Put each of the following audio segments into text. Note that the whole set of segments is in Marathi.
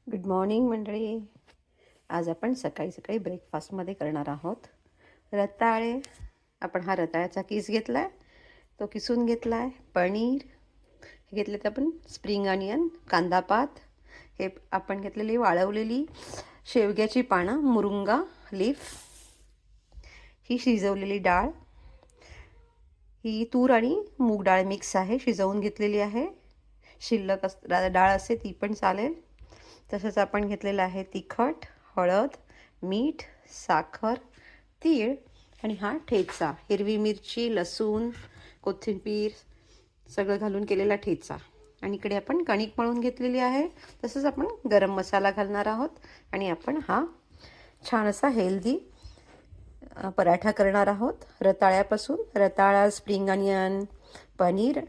गुड मॉर्निंग मंडळी. आज आपण सकाळी सकाळी ब्रेकफास्टमध्ये करणार आहोत रताळे. आपण हा रताळ्याचा किस घेतला आहे, तो किसून घेतला आहे. पनीर हे घेतले, तर आपण स्प्रिंग अनियन, कांदा पात, हे आपण घेतलेली वाळवलेली शेवग्याची पानं, मुरुंगा लीफ, ही शिजवलेली डाळ, ही तूर आणि मूग डाळ मिक्स आहे, शिजवून घेतलेली आहे. शिल्लक डाळ असते ती पण चालेल. तसंच आपण घेतलेलं आहे तिखट, हळद, मीठ, साखर, तीळ आणि हा ठेचा, हिरवी मिरची, लसूण, कोथिंबीर सगळं घालून केलेला ठेचा. आणि इकडे आपण कणिक मळून घेतलेली आहे. तसंच आपण गरम मसाला घालणार आहोत आणि आपण हा छान असा हेल्दी पराठा करणार आहोत रताळ्यापासून. रताळा, स्प्रिंग अनियन, पनीर,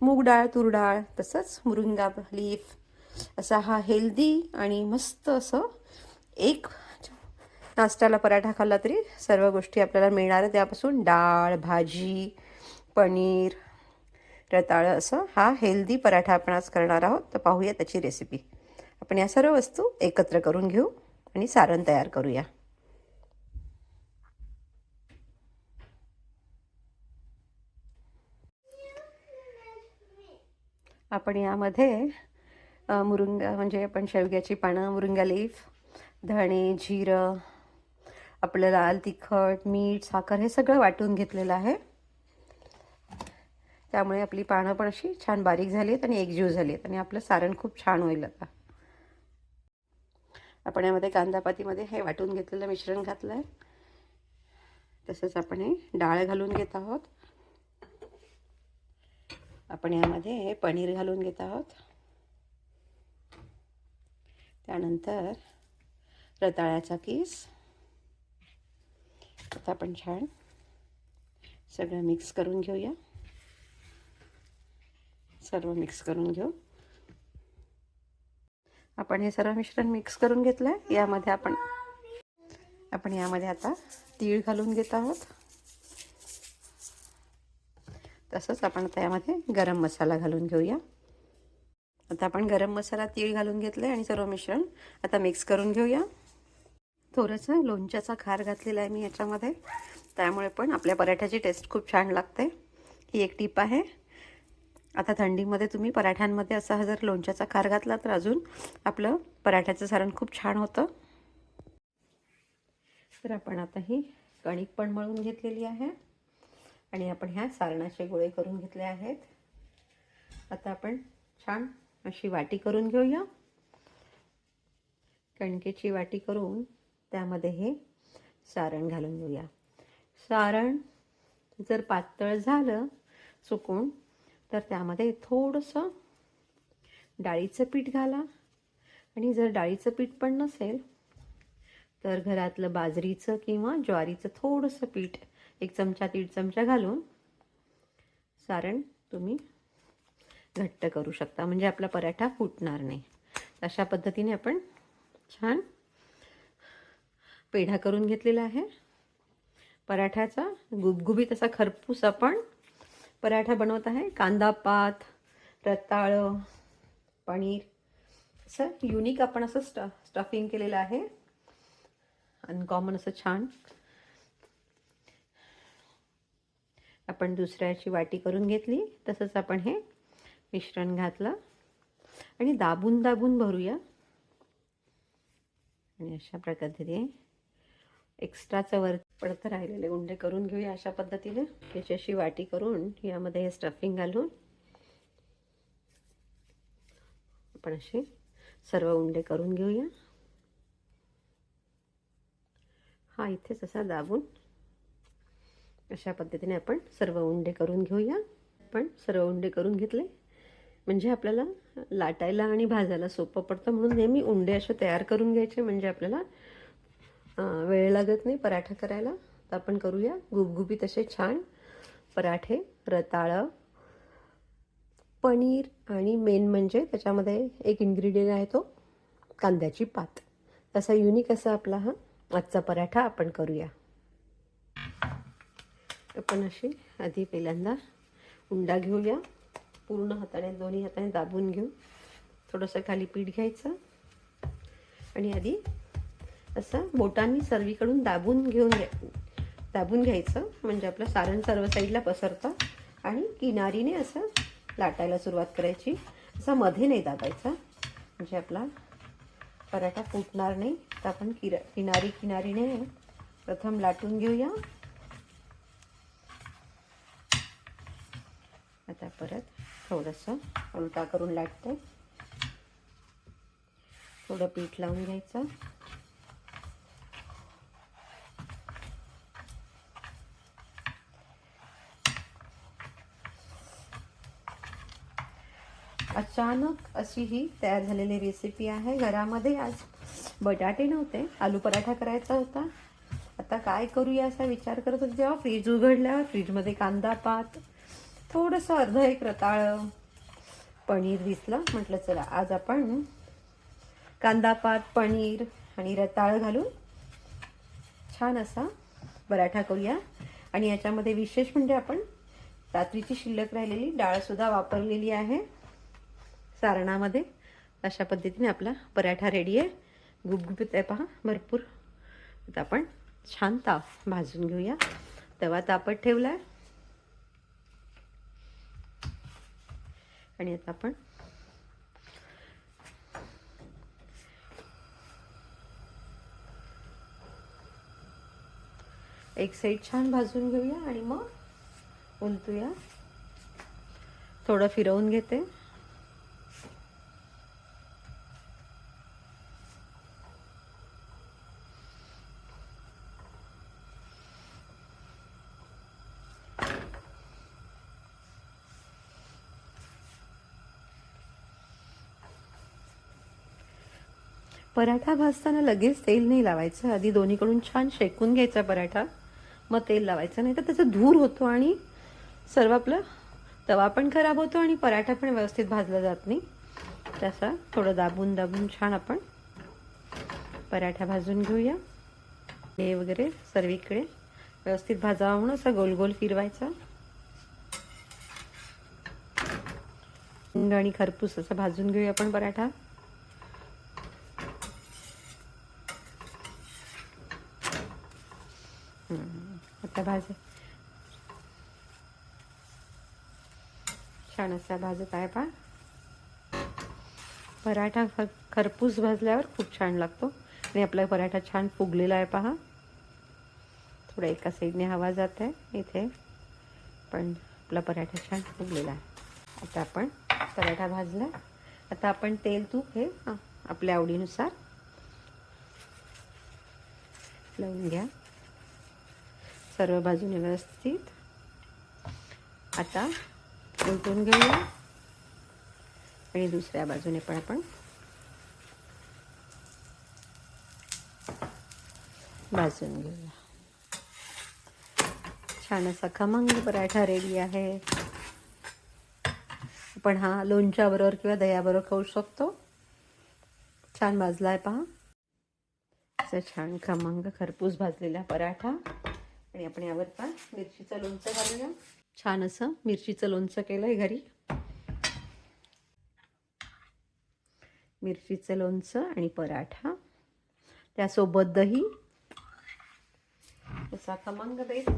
मूग डाळ, तूर डाळ, तसंच मुरुंगा लीफ, असा हा हेल्दी आणि मस्त असं एक नाश्त्याला पराठा खाल्ला तरी सर्व गोष्टी आपल्याला मिळणार आहे. त्यापासून डाळ, भाजी, पनीर, रताळं, असं हा हेल्दी पराठा आपण आज करणार आहोत. तर पाहूया त्याची रेसिपी. आपण या सर्व वस्तू एकत्र करून घेऊ आणि सारण तयार करूया. आपण यामध्ये मुरुंगा म्हणजे आपण शेवग्याची पानं, मुरुंगा लीफ, धणे, जिरं, आपलं लाल तिखट, मीठ, साखर हे सगळं वाटून घेतलेलं आहे. त्यामुळे आपली पानं पण अशी छान बारीक झाली आहेत आणि एकजीव झाली आहेत आणि आपलं सारण खूप छान होईल. आता आपण यामध्ये कांदापातीमध्ये हे वाटून घेतलेलं मिश्रण घातलं आहे. तसंच आपण हे डाळ घालून घेत आहोत. आपण यामध्ये हे पनीर घालून घेत आहोत. त्यानंतर रताळ्याचा किस. आता आपण छान सगळं मिक्स करून घेऊया. सर्व मिक्स करून घेऊ. आपण हे सर्व मिश्रण मिक्स करून घेतलं आहे. यामध्ये आपण यामध्ये आता तीळ घालून घेत आहोत. तसंच आपण आता यामध्ये गरम मसाला घालून घेऊया. आता आपण गरम मसाला, तीळ घालून घेतलं आणि सर्व मिश्रण आता मिक्स करून घेऊया. थोडंसं लोणच्याचा खार घातलेला आहे मी याच्यामध्ये, त्यामुळे पण आपल्या पराठ्याची टेस्ट खूप छान लागते. ही एक टीप आहे. आता थंडीमध्ये तुम्ही पराठ्यांमध्ये असा जर लोणच्याचा खार घातला तर अजून आपलं पराठ्याचं सारण खूप छान होतं. तर आपण आता ही कणिक पण मळून घेतलेली आहे आणि आपण ह्या सारणाचे गोळे करून घेतले आहेत. आता आपण छान अशी वाटी करून घेऊया. कणकेची वाटी करून त्यामध्ये हे सारण घालून घेऊया. सारण जर पातळ झालं सुकून तर त्यामध्ये थोडंसं डाळीचं पीठ घाला. आणि जर डाळीचं पीठ पण नसेल तर घरातलं बाजरीचं किंवा ज्वारीचं थोडंसं पीठ 1 चमचा 1.5 चमचा घालून सारण तुम्ही घट्ट करू शकता, म्हणजे आपला पराठा फुटणार नाही. अशा पद्धतीने आपण छान पेढा करून घेतलेला आहे पराठ्याचा. गुबगुबीत असा खरपूस आपण पराठा बनवत आहे. कांदा पात, रताळं, पनीर, असं युनिक आपण असं स्टफिंग केलेलं आहे. अनकॉमन असं छान. आपण दुसऱ्याची वाटी करून घेतली. तसंच आपण हे मिश्रण घातलं आणि दाबून दाबून भरूया. आणि अशा पद्धतीने एक्स्ट्राचं वर पडतं राहिलेले उंडे करून घेऊया. अशा पद्धतीने याची अशी वाटी करून यामध्ये हे स्टफिंग घालून आपण असे सर्व उंडे करून घेऊया. हा इथेच असा दाबून अशा पद्धतीने आपण सर्व उंडे करून घेऊया. आपण सर्व उंडे करून घेतले म्हणजे आपल्याला लाटायला आणि भाजायला सोपं पडतं. म्हणून नेहमी उंडे असे तयार करून घ्यायचे, म्हणजे आपल्याला वेळ लागत नाही पराठा करायला. तर आपण करूया गुबगुबीत असे छान पराठे. रताळं, पनीर आणि मेन म्हणजे त्याच्यामध्ये एक इन्ग्रेडियंट आहे तो कांद्याची पात. तसा युनिक असा आपला हा आजचा पराठा आपण करूया. आपण अशी आधी पहिल्यांदा उंडा घेऊया. पूर्ण हाताने, दोन्ही हाताने दाबून घेऊ. थोडंसं खाली पीठ घ्यायचं आणि आधी असं बोटांनी सर्वीकडून दाबून घ्यायचं, म्हणजे आपलं सारण सर्व साईडला पसरतं. आणि किनारीने असं लाटायला सुरुवात करायची. असं मध्ये नाही दाबायचा, म्हणजे आपला पराठा फुटणार नाही. तर आपण किनारीने प्रथम लाटून घेऊया. आता परत थोडंसं उलटा करून लाटते. थोडं पीठ लावून घ्यायचं. अचानक अशी ही तयार झालेली रेसिपी आहे. घरामध्ये आज बटाटे नव्हते, आलू पराठा करायचा होता. आता काय करूया असा विचार करत होते, जेव्हा फ्रीज उघडल्यावर फ्रीजमध्ये कांदा पात, थोडंसं अर्ध एक रताळ पनीर दिसलं. म्हटलं चला आज आपण कांदा पात, पनीर आणि रताळ घालून छान असा पराठा करूया. आणि याच्यामध्ये विशेष म्हणजे आपण रात्रीची शिल्लक राहिलेली डाळसुद्धा वापरलेली आहे सारणामध्ये. अशा पद्धतीने आपला पराठा रेडी आहे. गुबगुबीत आहे पहा भरपूर. आता आपण छान भाजून घेऊया. तवा तापत ठेवला आहे. आणि आता आपण एक साईड छान भाजून घेऊया आणि मग उलटूया. थोडं फिरवून घेते. पराठा भाजताना लगेच तेल नाही लावायचं. आधी दोन्हीकडून छान शेकून घ्यायचा पराठा, मग तेल लावायचं. नाही तर त्याचा धूर होतो आणि सर्व आपलं तवा पण खराब होतो आणि पराठा पण व्यवस्थित भाजला जात नाही. तसा थोडं दाबून दाबून छान आपण पराठा भाजून घेऊया. हे वगैरे सर्वीकडे व्यवस्थित भाजावा म्हणून असं गोल गोल फिरवायचा. आणि खरपूस असं भाजून घेऊया आपण पराठा. आता छान असा भाजत आहे पहा. पराठा खरपूस भाजल्यावर खूप छान लागतो. आणि आपला पराठा छान फुगलेला आहे पहा. थोडा एका साईडने हवा जात आहे इथे, पण आपला पराठा छान फुगलेला आहे. आता आपण पराठा भाजला. आता आपण तेल तूप हे आपल्या आवडीनुसार लावून घ्या सर्व बाजूने व्यवस्थित. आता उलटून घेऊया आणि दुसऱ्या बाजूने पण आपण भाजून घेऊया. छान असा खमंग पराठा रेडी आहे. आपण हा लोणच्याबरोबर किंवा दह्याबरोबर खाऊ शकतो. छान भाजला आहे पहा. असं छान खमंग खरपूस भाजलेला पराठा. आणि आपण यावर मिरचीचं लोणचं घालूया. छान असं मिरचीचं लोणचं केलं आहे घरी. मिरचीचं लोणचं आणि पराठा, त्यासोबत दही. असा खमंग बेत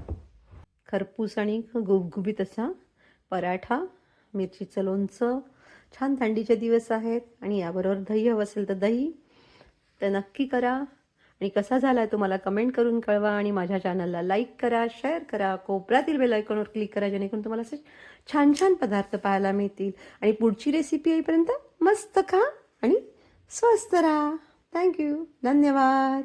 खरपूस आणि गुबगुबीत असा पराठा, मिरचीचं लोणचं. छान थंडीचे दिवस आहेत आणि याबरोबर दही हवं असेल तर दही. तर नक्की करा. आणि कसा झाला आहे तुम्हाला कमेंट करून कळवा. आणि माझ्या चॅनलला लाईक करा, शेअर करा, कोपऱ्यातील बेल आयकॉनवर क्लिक करा, जेणेकरून तुम्हाला असे छान छान पदार्थ पाहायला मिळतील. आणि पुढची रेसिपी येईपर्यंत मस्त खा आणि स्वस्त राहा. थँक्यू. धन्यवाद.